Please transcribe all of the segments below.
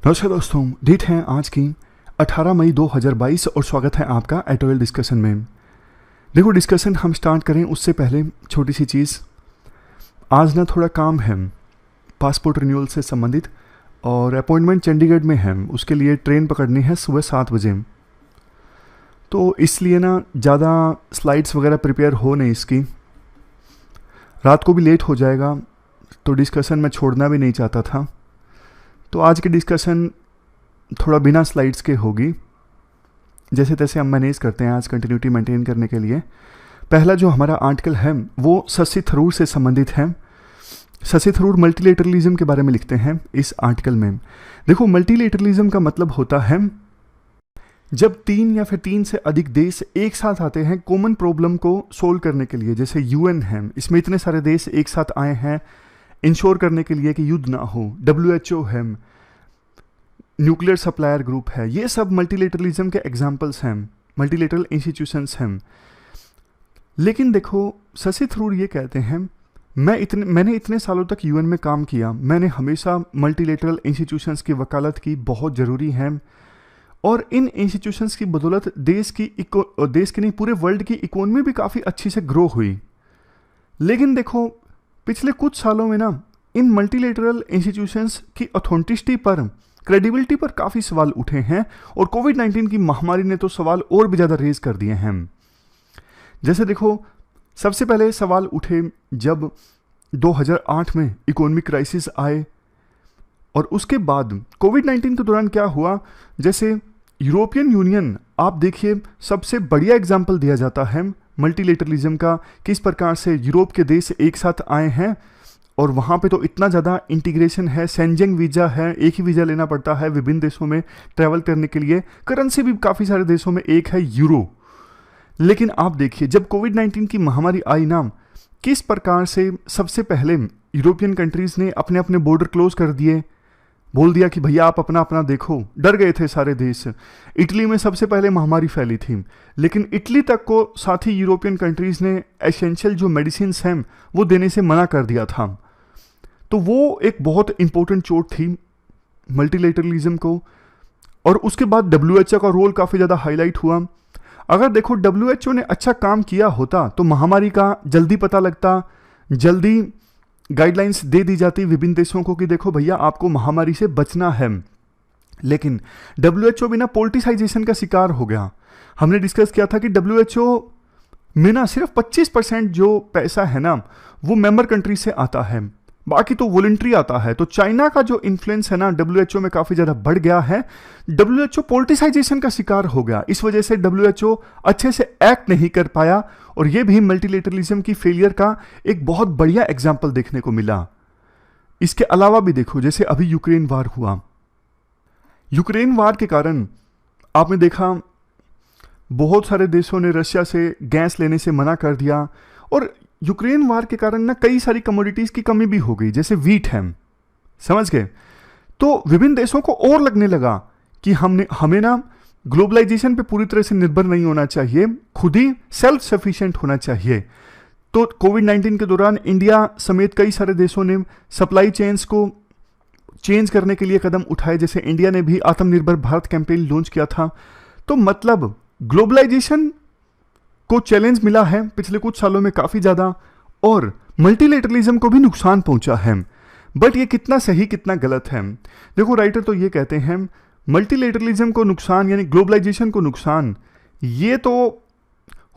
नमस्कार दोस्तों, डेट है आज की 18 मई 2022 और स्वागत है आपका एटोएल डिस्कशन में। देखो, डिस्कशन हम स्टार्ट करें उससे पहले छोटी सी चीज़। आज ना थोड़ा काम है पासपोर्ट रिन्यूअल से संबंधित और अपॉइंटमेंट चंडीगढ़ में है, उसके लिए ट्रेन पकड़नी है सुबह 7 बजे। तो इसलिए ना ज़्यादा स्लाइड्स वगैरह प्रिपेयर हो नहीं इसकी, रात को भी लेट हो जाएगा, तो डिस्कशन मैं छोड़ना भी नहीं चाहता था। तो आज की डिस्कशन थोड़ा बिना स्लाइड्स के होगी, जैसे तैसे हम मैनेज करते हैं आज कंटिन्यूटी मेंटेन करने के लिए। पहला जो हमारा आर्टिकल है वो शशि थरूर से संबंधित है। शशि थरूर मल्टीलेटरलिज्म के बारे में लिखते हैं इस आर्टिकल में। देखो, मल्टीलेटरलिज्म का मतलब होता है जब 3 या फिर 3 से अधिक देश एक साथ आते हैं कॉमन प्रॉब्लम को सोल्व करने के लिए। जैसे यूएन है, इसमें इतने सारे देश एक साथ आए हैं इंश्योर करने के लिए कि युद्ध ना हो। WHO है, न्यूक्लियर सप्लायर ग्रुप है, ये सब मल्टीलेटरलिज्म के एग्जाम्पल्स हैं, मल्टीलेटरल इंस्टीट्यूशंस हैं। लेकिन देखो, शशि थरूर ये कहते हैं मैंने इतने सालों तक यूएन में काम किया, मैंने हमेशा मल्टीलेटरल इंस्टीट्यूशंस की वकालत की, बहुत ज़रूरी है। और इन इंस्टीट्यूशंस की बदौलत देश की नहीं पूरे वर्ल्ड की इकोनॉमी भी काफ़ी अच्छी से ग्रो हुई। लेकिन देखो, पिछले कुछ सालों में ना इन मल्टीलेटरल इंस्टीट्यूशंस की ऑथेंटिसिटी पर, क्रेडिबिलिटी पर काफ़ी सवाल उठे हैं और कोविड-19 की महामारी ने तो सवाल और भी ज़्यादा रेज कर दिए हैं। जैसे देखो, सबसे पहले सवाल उठे जब 2008 में इकोनॉमिक क्राइसिस आए, और उसके बाद कोविड-19 के दौरान क्या हुआ, जैसे यूरोपियन यूनियन, आप देखिए सबसे बढ़िया एग्जाम्पल दिया जाता है मल्टीलेटरलिज्म का, किस प्रकार से यूरोप के देश एक साथ आए हैं और वहाँ पे तो इतना ज़्यादा इंटीग्रेशन है, सेंजेंग वीज़ा है, एक ही वीज़ा लेना पड़ता है विभिन्न देशों में ट्रैवल करने के लिए, करेंसी भी काफ़ी सारे देशों में एक है यूरो। लेकिन आप देखिए जब कोविड-19 की महामारी आई ना, किस प्रकार से सबसे पहले यूरोपियन कंट्रीज़ ने अपने अपने बॉर्डर क्लोज कर दिए, बोल दिया कि भैया आप अपना अपना देखो, डर गए थे सारे देश। इटली में सबसे पहले महामारी फैली थी, लेकिन इटली तक को साथ ही यूरोपियन कंट्रीज़ ने एसेंशियल जो मेडिसिन्स हैं वो देने से मना कर दिया था। तो वो एक बहुत इंपॉर्टेंट चोट थी मल्टीलेटरलिज्म को। और उसके बाद WHO का रोल काफ़ी ज़्यादा हाईलाइट हुआ। अगर देखो WHO ने अच्छा काम किया होता तो महामारी का जल्दी पता लगता, जल्दी गाइडलाइंस दे दी जाती विभिन्न देशों को कि देखो भैया आपको महामारी से बचना है। लेकिन WHO भी ना पोलिटिसाइजेशन का शिकार हो गया। हमने डिस्कस किया था कि WHO में ना सिर्फ 25% जो पैसा है ना वो मेंबर कंट्री से आता है, बाकी तो वॉलंटरी आता है। तो चाइना का जो इन्फ्लुएंस है ना WHO में काफ़ी ज़्यादा बढ़ गया है। WHO पोलिटिसाइजेशन का शिकार हो गया, इस वजह से WHO अच्छे से एक्ट नहीं कर पाया, और ये भी मल्टीलेटरलिज्म की फेलियर का एक बहुत बढ़िया एग्जाम्पल देखने को मिला। इसके अलावा भी देखो, जैसे अभी यूक्रेन वार हुआ, यूक्रेन वार के कारण आपने देखा बहुत सारे देशों ने रशिया से गैस लेने से मना कर दिया, और यूक्रेन वार के कारण ना कई सारी कमोडिटीज़ की कमी भी हो गई, जैसे वीट है, समझ गए। तो विभिन्न देशों को और लगने लगा कि हमें ना ग्लोबलाइजेशन पे पूरी तरह से निर्भर नहीं होना चाहिए, खुद ही सेल्फ सफिशिएंट होना चाहिए। तो कोविड-19 के दौरान इंडिया समेत कई सारे देशों ने सप्लाई चेन्स को चेंज करने के लिए कदम उठाए, जैसे इंडिया ने भी आत्मनिर्भर भारत कैंपेन लॉन्च किया था। तो मतलब ग्लोबलाइजेशन को चैलेंज मिला है पिछले कुछ सालों में काफ़ी ज़्यादा, और मल्टीलेटरलिज्म को भी नुकसान पहुंचा है। बट ये कितना सही कितना गलत है, देखो राइटर तो ये कहते हैं मल्टीलेटरलिज्म को नुकसान यानी ग्लोबलाइजेशन को नुकसान, ये तो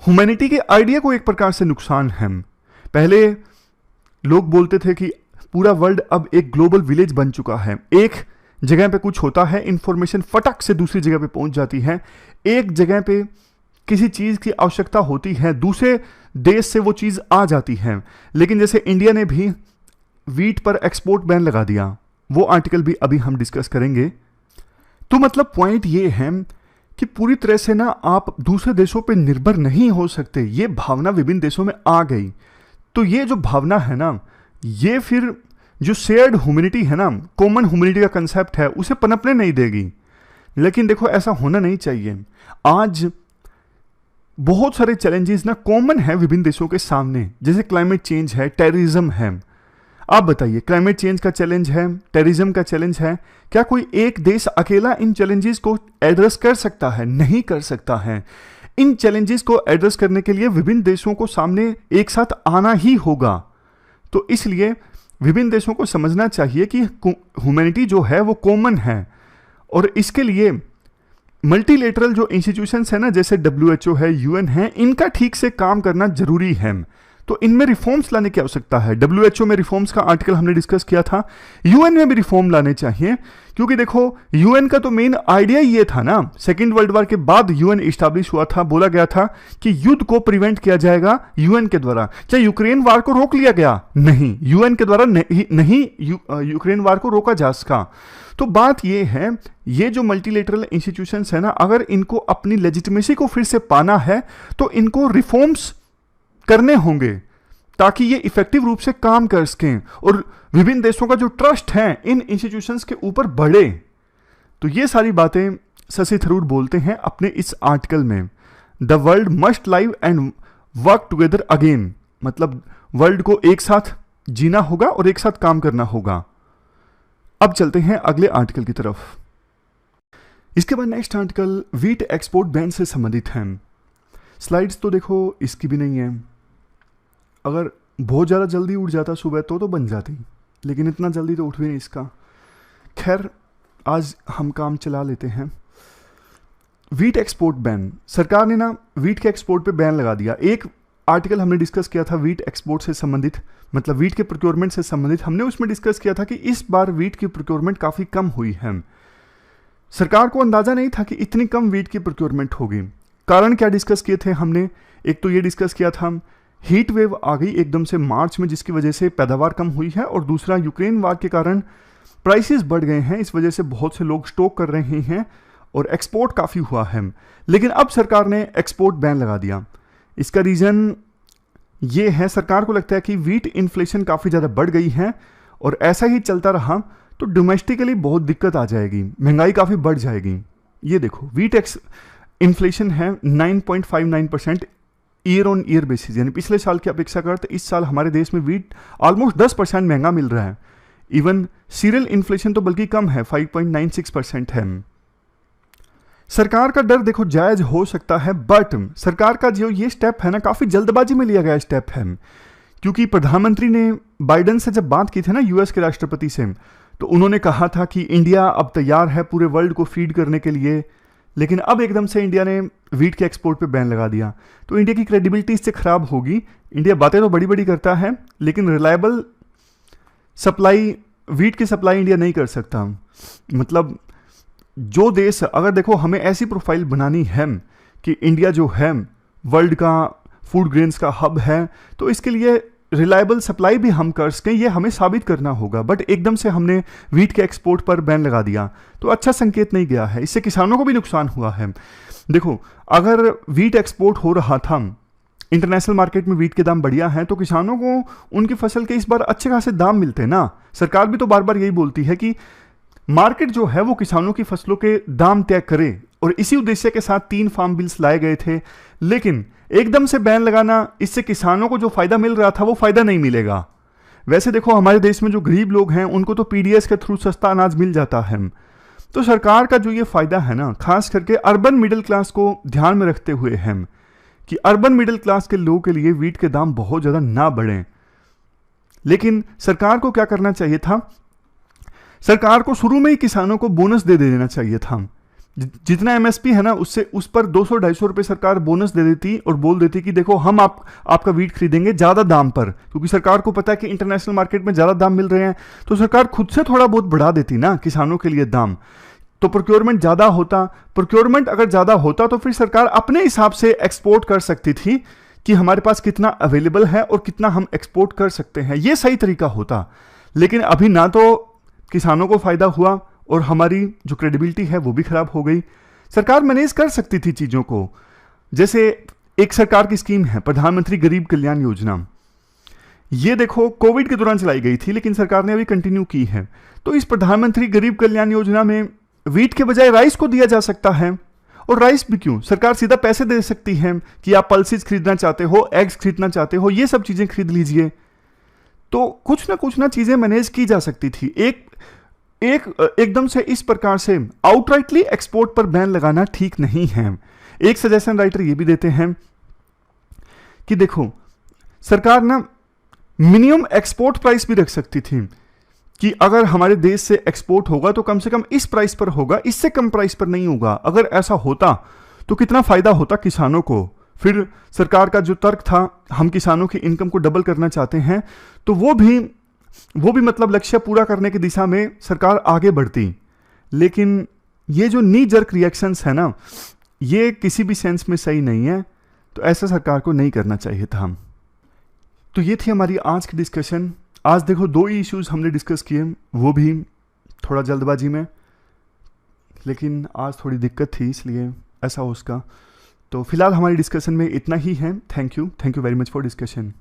ह्यूमैनिटी के आइडिया को एक प्रकार से नुकसान है। पहले लोग बोलते थे कि पूरा वर्ल्ड अब एक ग्लोबल विलेज बन चुका है, एक जगह पे कुछ होता है, इंफॉर्मेशन फटक से दूसरी जगह पे पहुंच जाती है, एक जगह पे किसी चीज़ की आवश्यकता होती है दूसरे देश से वो चीज़ आ जाती है। लेकिन जैसे इंडिया ने भी वीट पर एक्सपोर्ट बैन लगा दिया, वो आर्टिकल भी अभी हम डिस्कस करेंगे। तो मतलब पॉइंट ये है कि पूरी तरह से ना आप दूसरे देशों पे निर्भर नहीं हो सकते, ये भावना विभिन्न देशों में आ गई। तो ये जो भावना है ना, ये फिर जो शेयर्ड ह्यूमैनिटी है ना, कॉमन ह्यूमैनिटी का कंसेप्ट है, उसे पनपने नहीं देगी। लेकिन देखो ऐसा होना नहीं चाहिए। आज बहुत सारे चैलेंजेस ना कॉमन है विभिन्न देशों के सामने, जैसे क्लाइमेट चेंज है, टेररिज्म है। आप बताइए, क्लाइमेट चेंज का चैलेंज है, टेररिज्म का चैलेंज है, क्या कोई एक देश अकेला इन चैलेंजेस को एड्रेस कर सकता है? नहीं कर सकता है। इन चैलेंजेस को एड्रेस करने के लिए विभिन्न देशों को सामने एक साथ आना ही होगा। तो इसलिए विभिन्न देशों को समझना चाहिए कि ह्यूमैनिटी जो है वो कॉमन है, और इसके लिए मल्टीलेटरल जो इंस्टीट्यूशंस है ना, जैसे WHO है, UN है, इनका ठीक से काम करना जरूरी है। तो इनमें रिफॉर्म्स लाने की आवश्यकता है। WHO में रिफॉर्म्स का आर्टिकल हमने डिस्कस किया था, UN में भी रिफॉर्म लाने चाहिए, क्योंकि देखो UN का तो मेन आइडिया ये था ना, सेकेंड वर्ल्ड वॉर के बाद UN इस्टेब्लिश हुआ था, बोला गया था कि युद्ध को प्रिवेंट किया जाएगा UN के द्वारा। क्या यूक्रेन वार को रोक लिया गया? नहीं, UN के द्वारा नहीं यूक्रेन वार को रोका जा सका। तो बात ये है, ये जो मल्टीलेटरल इंस्टीट्यूशंस है ना, अगर इनको अपनी लेजिटिमेसी को फिर से पाना है तो इनको रिफॉर्म्स करने होंगे, ताकि ये इफेक्टिव रूप से काम कर सकें और विभिन्न देशों का जो ट्रस्ट है इन इंस्टीट्यूशंस के ऊपर बढ़े। तो ये सारी बातें शशि थरूर बोलते हैं अपने इस आर्टिकल में। The world must live and work together again, मतलब वर्ल्ड को एक साथ जीना होगा और एक साथ काम करना होगा। अब चलते हैं अगले आर्टिकल की तरफ। इसके बाद next article wheat export ban से संबंधित है। स्लाइड्स तो देखो इसकी भी नहीं है। अगर बहुत ज़्यादा जल्दी उठ जाता सुबह तो बन जाती, लेकिन इतना जल्दी तो उठ भी नहीं इसका। खैर, आज हम काम चला लेते हैं। व्हीट एक्सपोर्ट बैन, सरकार ने ना व्हीट के एक्सपोर्ट पे बैन लगा दिया। एक आर्टिकल हमने डिस्कस किया था व्हीट एक्सपोर्ट से संबंधित, मतलब व्हीट के प्रोक्योरमेंट से संबंधित। हमने उसमें डिस्कस किया था कि इस बार व्हीट की प्रोक्योरमेंट काफ़ी कम हुई है। सरकार को अंदाज़ा नहीं था कि इतनी कम व्हीट की प्रोक्योरमेंट होगी। कारण क्या डिस्कस किए थे हमने? एक तो ये डिस्कस किया था हीट वेव आ गई एकदम से मार्च में, जिसकी वजह से पैदावार कम हुई है, और दूसरा यूक्रेन वार के कारण प्राइसेस बढ़ गए हैं, इस वजह से बहुत से लोग स्टॉक कर रहे हैं और एक्सपोर्ट काफ़ी हुआ है। लेकिन अब सरकार ने एक्सपोर्ट बैन लगा दिया। इसका रीज़न ये है, सरकार को लगता है कि व्हीट इन्फ्लेशन काफ़ी ज़्यादा बढ़ गई है और ऐसा ही चलता रहा तो डोमेस्टिकली बहुत दिक्कत आ जाएगी, महंगाई काफ़ी बढ़ जाएगी। ये देखो व्हीट इन्फ्लेशन है 9.59% ईयर ऑन ईयर बेसिस, यानी पिछले साल की अपेक्षा करते इस साल हमारे देश में व्हीट ऑलमोस्ट 10% महंगा मिल रहा है। इवन सीरियल इन्फ्लेशन तो बल्कि कम है, 5.96% है। सरकार का डर देखो जायज हो सकता है, बट सरकार का जो ये स्टेप है ना, काफ़ी जल्दबाजी में लिया गया स्टेप है, क्योंकि प्रधानमंत्री ने बाइडन से जब बात की थी ना, यूएस के राष्ट्रपति से, तो उन्होंने कहा था कि इंडिया अब तैयार है पूरे वर्ल्ड को फीड करने के लिए। लेकिन अब एकदम से इंडिया ने व्हीट के एक्सपोर्ट पे बैन लगा दिया, तो इंडिया की क्रेडिबिलिटी इससे खराब होगी। इंडिया बातें तो बड़ी बड़ी करता है, लेकिन रिलायबल सप्लाई, व्हीट की सप्लाई इंडिया नहीं कर सकता। मतलब जो देश, अगर देखो हमें ऐसी प्रोफाइल बनानी है कि इंडिया जो है वर्ल्ड का फूड ग्रेन्स का हब है, तो इसके लिए रिलायबल सप्लाई भी हम कर सकें, ये हमें साबित करना होगा। बट एकदम से हमने व्हीट के एक्सपोर्ट पर बैन लगा दिया तो अच्छा संकेत नहीं गया है, इससे किसानों को भी नुकसान हुआ है। देखो, अगर व्हीट एक्सपोर्ट हो रहा था, इंटरनेशनल मार्केट में व्हीट के दाम बढ़िया हैं, तो किसानों को उनकी फसल के इस बार अच्छे खासे दाम मिलते ना। सरकार भी तो बार बार यही बोलती है कि मार्केट जो है वो किसानों की फसलों के दाम तय करे, और इसी उद्देश्य के साथ 3 फार्म बिल्स लाए गए थे। लेकिन एकदम से बैन लगाना, इससे किसानों को जो फायदा मिल रहा था वो फायदा नहीं मिलेगा। वैसे देखो, हमारे देश में जो गरीब लोग हैं उनको तो पीडीएस के थ्रू सस्ता अनाज मिल जाता है। तो सरकार का जो ये फायदा है ना, खास करके अर्बन मिडिल क्लास को ध्यान में रखते हुए है कि अर्बन मिडिल क्लास के लोगों के लिए व्हीट के दाम बहुत ज़्यादा ना बढ़ें। लेकिन सरकार को क्या करना चाहिए था? सरकार को शुरू में ही किसानों को बोनस दे देना चाहिए था। जितना एमएसपी है ना, उससे उस पर 200-250 रुपये सरकार बोनस दे देती और बोल देती कि देखो हम आपका व्हीट खरीदेंगे ज़्यादा दाम पर, क्योंकि सरकार को पता है कि इंटरनेशनल मार्केट में ज़्यादा दाम मिल रहे हैं। तो सरकार खुद से थोड़ा बहुत बढ़ा देती ना किसानों के लिए दाम, तो प्रोक्योरमेंट ज़्यादा होता। प्रोक्योरमेंट अगर ज़्यादा होता तो फिर सरकार अपने हिसाब से एक्सपोर्ट कर सकती थी कि हमारे पास कितना अवेलेबल है और कितना हम एक्सपोर्ट कर सकते हैं, ये सही तरीका होता। लेकिन अभी ना तो किसानों को फायदा हुआ और हमारी जो क्रेडिबिलिटी है वो भी खराब हो गई। सरकार मैनेज कर सकती थी चीज़ों को। जैसे एक सरकार की स्कीम है प्रधानमंत्री गरीब कल्याण योजना, ये देखो कोविड के दौरान चलाई गई थी, लेकिन सरकार ने अभी कंटिन्यू की है। तो इस प्रधानमंत्री गरीब कल्याण योजना में व्हीट के बजाय राइस को दिया जा सकता है। और राइस भी क्यों, सरकार सीधा पैसे दे सकती है कि आप पल्सेस खरीदना चाहते हो, एग्स खरीदना चाहते हो, ये सब चीज़ें खरीद लीजिए। तो कुछ ना चीज़ें मैनेज की जा सकती थी। एकदम से इस प्रकार से आउटराइटली एक्सपोर्ट पर बैन लगाना ठीक नहीं है। एक सजेशन राइटर ये भी देते हैं कि देखो, सरकार ना मिनिमम एक्सपोर्ट प्राइस भी रख सकती थी कि अगर हमारे देश से एक्सपोर्ट होगा तो कम से कम इस प्राइस पर होगा, इससे कम प्राइस पर नहीं होगा। अगर ऐसा होता तो कितना फायदा होता किसानों को। फिर सरकार का जो तर्क था, हम किसानों की इनकम को डबल करना चाहते हैं, तो वो भी मतलब लक्ष्य पूरा करने की दिशा में सरकार आगे बढ़ती। लेकिन ये जो नी जर्क रिएक्शंस है ना, ये किसी भी सेंस में सही नहीं है, तो ऐसा सरकार को नहीं करना चाहिए था। तो ये थी हमारी आज की डिस्कशन। आज देखो 2 ही इश्यूज हमने डिस्कस किए, वो भी थोड़ा जल्दबाजी में, लेकिन आज थोड़ी दिक्कत थी इसलिए ऐसा हो उसका। तो फिलहाल हमारी डिस्कशन में इतना ही है। Thank you very much for discussion.